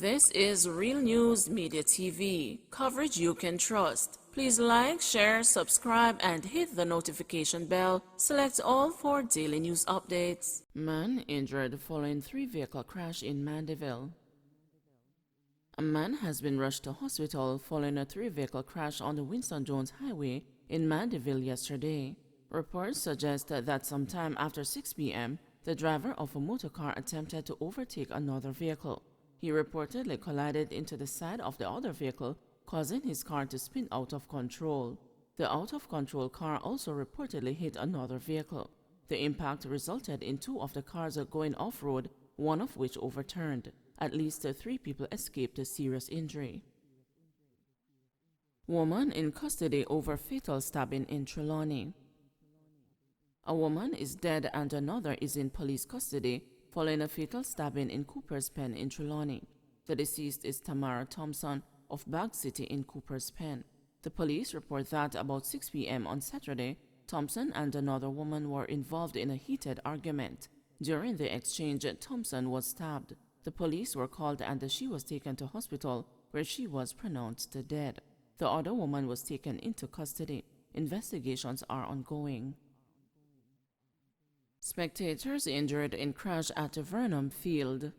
This is Real News Media TV, coverage you can trust. Please like, share, subscribe, and hit the notification bell. Select all for daily news updates. Man injured following three-vehicle crash in Mandeville. A man has been rushed to hospital following a three-vehicle crash on the Winston Jones Highway in Mandeville yesterday. Reports suggest that sometime after 6 p.m., the driver of a motor car attempted to overtake another vehicle. He reportedly collided into the side of the other vehicle, causing his car to spin out of control. The out-of-control car also reportedly hit another vehicle. The impact resulted in two of the cars going off-road, one of which overturned. At least 3 people escaped a serious injury. Woman in custody over fatal stabbing in Trelawney. A woman is dead and another is in police custody following a fatal stabbing in Cooper's Pen in Trelawney. The deceased is Tamara Thompson of Bag City in Cooper's Pen. The police report that about 6 p.m. on Saturday, Thompson and another woman were involved in a heated argument. During the exchange, Thompson was stabbed. The police were called and she was taken to hospital where she was pronounced dead. The other woman was taken into custody. Investigations are ongoing. Spectators injured in crash at Vernon Field.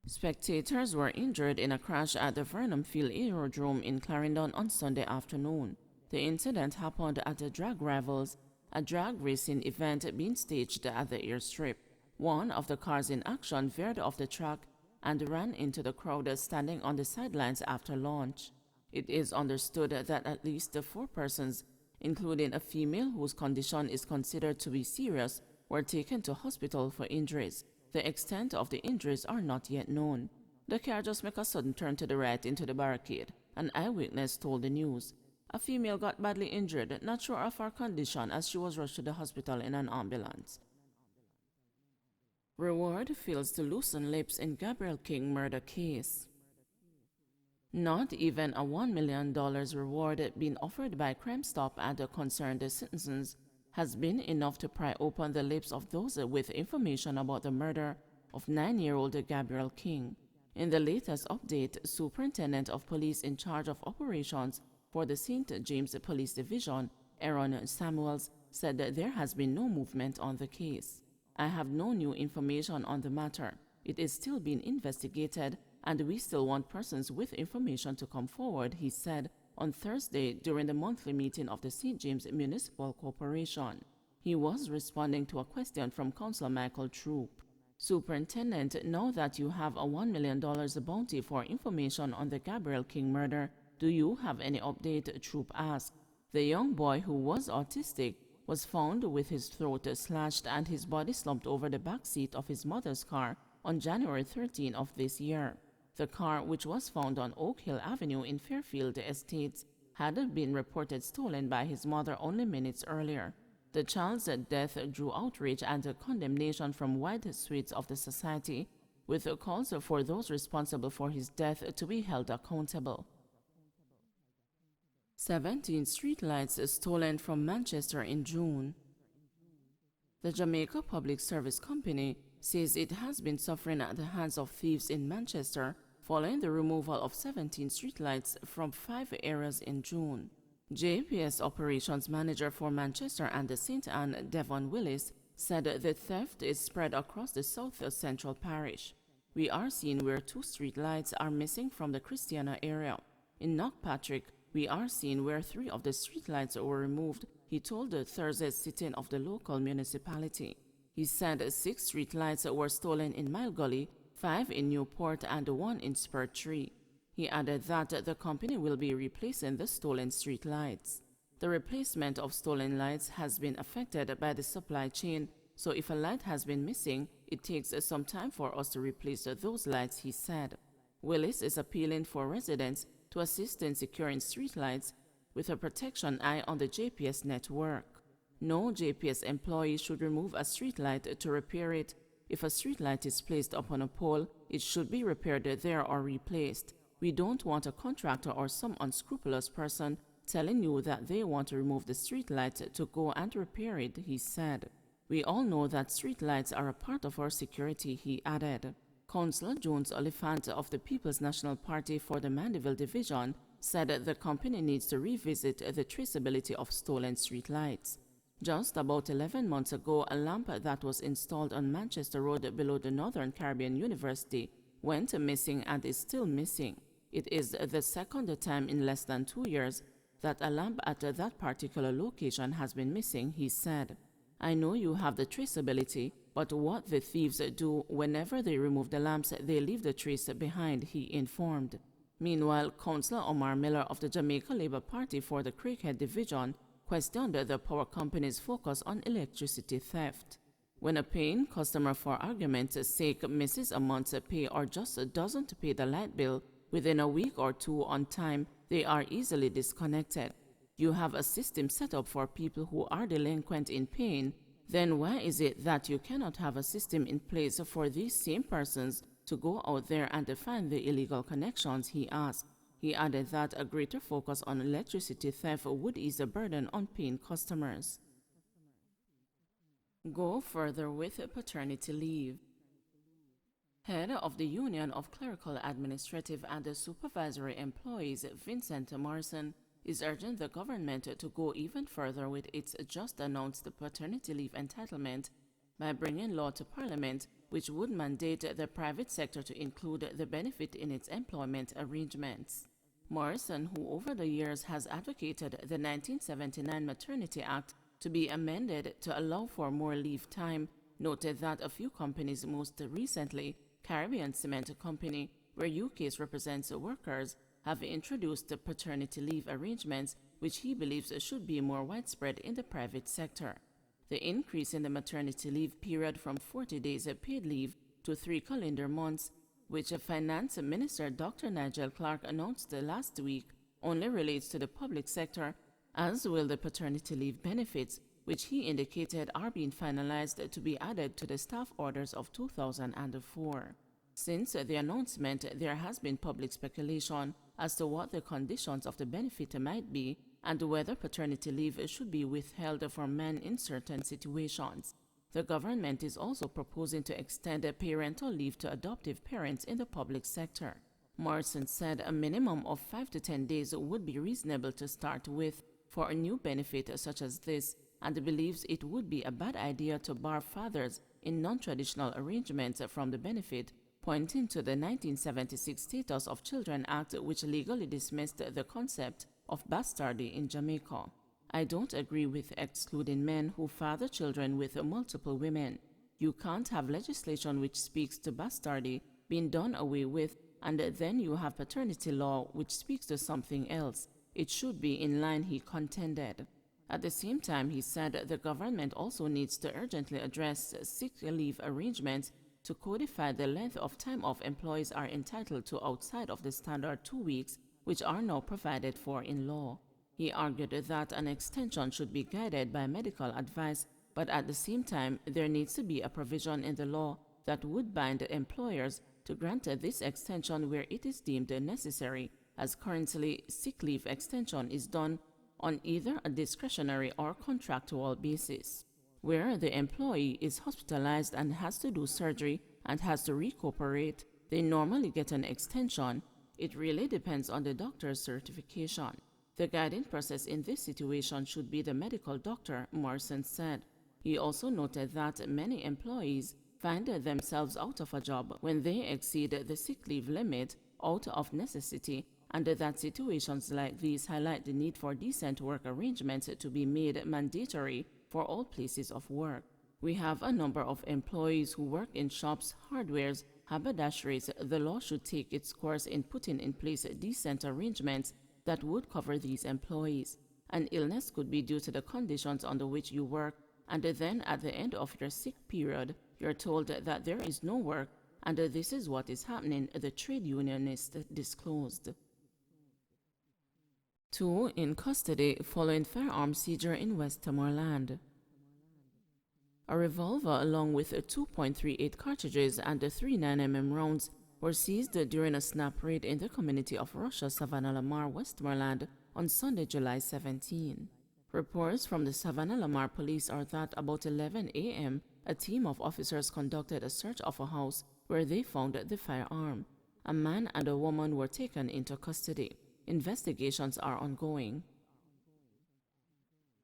Spectators were injured in a crash at the Vernon Field Aerodrome in Clarendon on Sunday afternoon. The incident happened at the Drag Rivals, a drag racing event being staged at the airstrip. One of the cars in action veered off the track and ran into the crowd standing on the sidelines after launch. It is understood that at least 4 persons, including a female whose condition is considered to be serious, were taken to hospital for injuries. The extent of the injuries are not yet known. The car just made a sudden turn to the right into the barricade. An eyewitness told the news. A female got badly injured, not sure of her condition, as she was rushed to the hospital in an ambulance. Reward fails to loosen lips in Gabriel King murder case. Not even a $1 million reward being offered by Crime Stop and the concerned citizens has been enough to pry open the lips of those with information about the murder of 9-year-old Gabriel King. In the latest update, Superintendent of Police in charge of operations for the St. James Police Division, Aaron Samuels, said that there has been no movement on the case. I have no new information on the matter. It is still being investigated, and we still want persons with information to come forward, he said on Thursday during the monthly meeting of the St. James Municipal Corporation. He was responding to a question from Councillor Michael Troop. Superintendent, now that you have a $1 million bounty for information on the Gabriel King murder, do you have any update? Troop asked. The young boy, who was autistic, was found with his throat slashed and his body slumped over the back seat of his mother's car on January 13 of this year. The car, which was found on Oak Hill Avenue in Fairfield Estates, had been reported stolen by his mother only minutes earlier. The child's death drew outrage and condemnation from wide swathes of the society, with calls for those responsible for his death to be held accountable. 17 streetlights stolen from Manchester in June. The Jamaica Public Service Company says it has been suffering at the hands of thieves in Manchester following the removal of 17 streetlights from 5 areas in June. JPS Operations Manager for Manchester and the St. Anne, Devon Willis, said the theft is spread across the South Central Parish. We are seeing where 2 streetlights are missing from the Christiana area. In Knockpatrick, we are seeing where 3 of the streetlights were removed, he told the Thursday's sitting of the local municipality. He said 6 streetlights were stolen in Mile Gully, 5 in Newport, and 1 in Spur Tree. He added that the company will be replacing the stolen streetlights. The replacement of stolen lights has been affected by the supply chain, so if a light has been missing, it takes some time for us to replace those lights, he said. Willis is appealing for residents to assist in securing streetlights with a protection eye on the JPS network. No JPS employee should remove a streetlight to repair it. If a streetlight is placed upon a pole, it should be repaired there or replaced. We don't want a contractor or some unscrupulous person telling you that they want to remove the streetlight to go and repair it, he said. We all know that streetlights are a part of our security, he added. Councillor Jones Oliphant of the People's National Party for the Mandeville Division said the company needs to revisit the traceability of stolen streetlights. Just about 11 months ago, a lamp that was installed on Manchester Road below the Northern Caribbean University went missing and is still missing. It is the second time in less than 2 years that a lamp at that particular location has been missing, he said. I know you have the traceability, but what the thieves do whenever they remove the lamps, they leave the trace behind, he informed. Meanwhile, Councillor Omar Miller of the Jamaica Labour Party for the Craighead Division questioned the power company's focus on electricity theft. When a paying customer, for argument's sake, misses a month's pay or just doesn't pay the light bill within a week or two on time, they are easily disconnected. You have a system set up for people who are delinquent in paying. Then why is it that you cannot have a system in place for these same persons to go out there and find the illegal connections, he asked. He added that a greater focus on electricity theft would ease the burden on paying customers. Go further with paternity leave. Head of the Union of Clerical, Administrative and Supervisory Employees, Vincent Morrison, is urging the government to go even further with its just-announced paternity leave entitlement by bringing law to Parliament which would mandate the private sector to include the benefit in its employment arrangements. Morrison, who over the years has advocated the 1979 Maternity Act to be amended to allow for more leave time, noted that a few companies, most recently Caribbean Cement Company, where UK's represents workers, have introduced the paternity leave arrangements which he believes should be more widespread in the private sector. The increase in the maternity leave period from 40 days paid leave to 3 calendar months, which Finance Minister Dr. Nigel Clark announced last week, only relates to the public sector, as will the paternity leave benefits, which he indicated are being finalized to be added to the staff orders of 2004. Since the announcement, there has been public speculation as to what the conditions of the benefit might be and whether paternity leave should be withheld from men in certain situations. The government is also proposing to extend parental leave to adoptive parents in the public sector. Morrison said a minimum of 5 to 10 days would be reasonable to start with for a new benefit such as this, and believes it would be a bad idea to bar fathers in non-traditional arrangements from the benefit, pointing to the 1976 Status of Children Act, which legally dismissed the concept of bastardy in Jamaica. I don't agree with excluding men who father children with multiple women. You can't have legislation which speaks to bastardy being done away with, and then you have paternity law which speaks to something else. It should be in line, he contended. At the same time, he said the government also needs to urgently address sick leave arrangements to codify the length of time off employees are entitled to outside of the standard 2 weeks, which are now provided for in law. He argued that an extension should be guided by medical advice, but at the same time, there needs to be a provision in the law that would bind employers to grant this extension where it is deemed necessary, as currently sick leave extension is done on either a discretionary or contractual basis. Where the employee is hospitalized and has to do surgery and has to recuperate, they normally get an extension. It really depends on the doctor's certification. The guiding process in this situation should be the medical doctor, Morrison said. He also noted that many employees find themselves out of a job when they exceed the sick leave limit out of necessity, and that situations like these highlight the need for decent work arrangements to be made mandatory for all places of work. We have a number of employees who work in shops, hardwares, haberdasheries. The law should take its course in putting in place decent arrangements that would cover these employees. An illness could be due to the conditions under which you work, and then at the end of your sick period, you're told that there is no work, and this is what is happening, the trade unionist disclosed. 2 in custody following firearms seizure in Westmoreland. A revolver along with 2.38 cartridges and 3 9mm rounds were seized during a snap raid in the community of Russia, Savannah Lamar, Westmoreland on Sunday, July 17. Reports from the Savannah Lamar police are that about 11 a.m., a team of officers conducted a search of a house where they found the firearm. A man and a woman were taken into custody. Investigations are ongoing.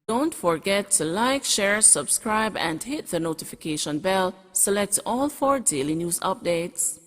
Don't forget to like, share, subscribe, and hit the notification bell. Select all for daily news updates.